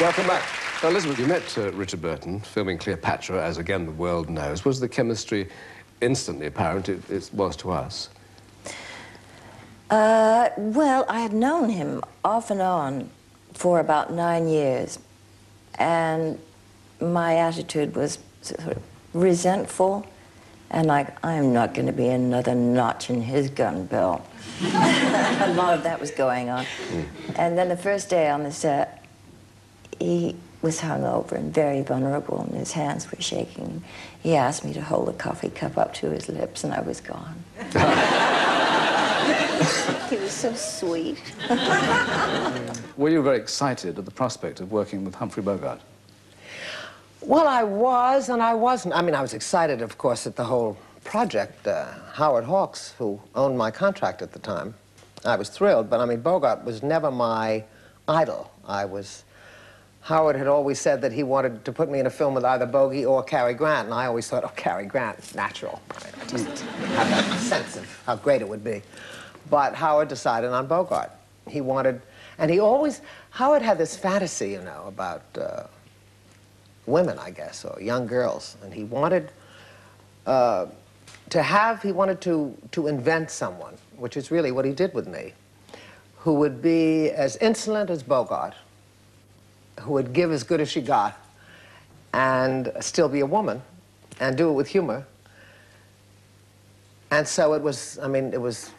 Welcome back. Now, Elizabeth, you met Richard Burton filming Cleopatra, as again the world knows. Was the chemistry instantly apparent? It was to us. Well, I had known him off and on for about 9 years, and my attitude was sort of resentful, and like, I'm not going to be another notch in his gun belt. A lot of that was going on. And then the first day on the set, he was hungover and very vulnerable, and his hands were shaking. He asked me to hold a coffee cup up to his lips, and I was gone. He was so sweet. Were you very excited at the prospect of working with Humphrey Bogart? Well, I was and I wasn't. I mean, I was excited, of course, at the whole project. Howard Hawks, who owned my contract at the time, I was thrilled, but I mean, Bogart was never my idol. Howard had always said that he wanted to put me in a film with either Bogey or Cary Grant, and I always thought, oh, Cary Grant, natural. I just had that sense of how great it would be. But Howard decided on Bogart. He wanted, and he always, Howard had this fantasy, you know, about women, I guess, or young girls, and he wanted to invent someone, which is really what he did with me, who would be as insolent as Bogart, who would give as good as she got, and still be a woman, and do it with humor. And so it was, I mean, it was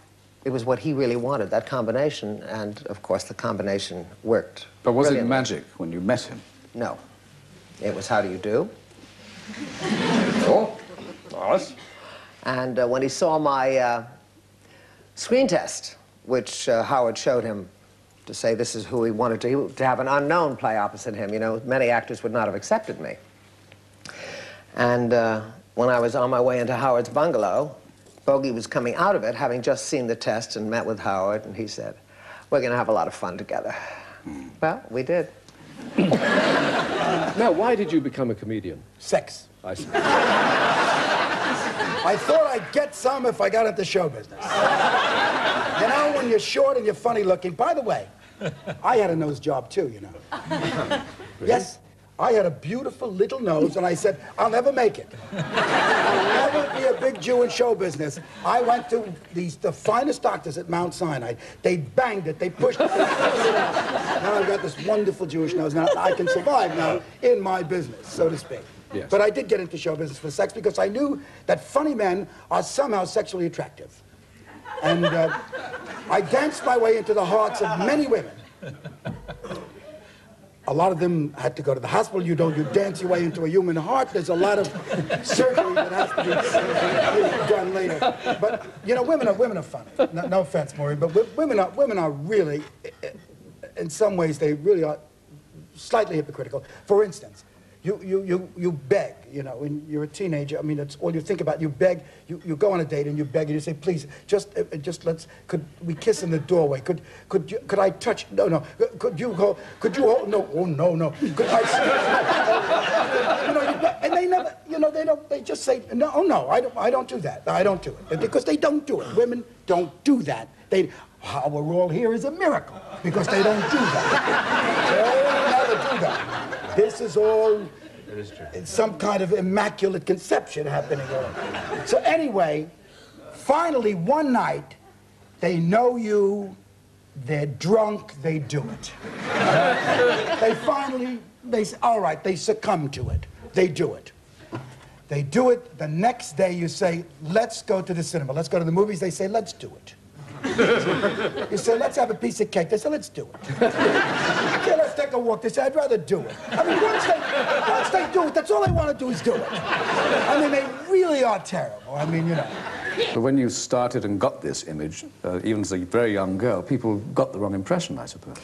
what he really wanted, that combination, and of course the combination worked. But was it magic when you met him? No. It was, how do you do? Oh, nice. And when he saw my screen test, which Howard showed him to say this is who he wanted to have an unknown play opposite him, you know, many actors would not have accepted me. And when I was on my way into Howard's bungalow, Bogey was coming out of it, having just seen the test and met with Howard, and he said, we're going to have a lot of fun together. Well, we did. Now, why did you become a comedian? Sex. I see. I thought I'd get some if I got into show business. You know, when you're short and you're funny looking. By the way, I had a nose job too, you know. Really? Yes, I had a beautiful little nose, and I said, I'll never make it. I'll never be a big Jew in show business. I went to the finest doctors at Mount Sinai. They banged it, they pushed it, they pushed it out. Now I've got this wonderful Jewish nose. Now I can survive now in my business, so to speak. Yes. But I did get into show business for sex because I knew that funny men are somehow sexually attractive. And I danced my way into the hearts of many women. A lot of them had to go to the hospital. You dance your way into a human heart. There's a lot of surgery that has to be done later. But you know, women are funny. No offense, Maureen, but women are really, in some ways, they really are slightly hypocritical. For instance, you beg, you know, when you're a teenager. I mean, that's all you think about. You beg, you go on a date and you beg and you say, please, just could we kiss in the doorway? Could I touch? No. Could you hold? No. Oh no. Could I? You know, and they never, you know, they just say no. Oh no, I don't do that. I don't do it because they don't do it. Women don't do that. How we're all here is a miracle because they don't do that. They never do that. This is all some kind of immaculate conception happening. So anyway, finally one night, they know you, they're drunk, they do it. They say, all right, they succumb to it. They do it. They do it. The next day you say, let's go to the cinema. Let's go to the movies. They say, let's do it. You say, let's have a piece of cake. They say, let's do it. Okay, let's take a walk. They say, I'd rather do it. I mean, once they do it, that's all they want to do is do it. I mean, they really are terrible. I mean, you know. But when you started and got this image, even as a very young girl, people got the wrong impression, I suppose.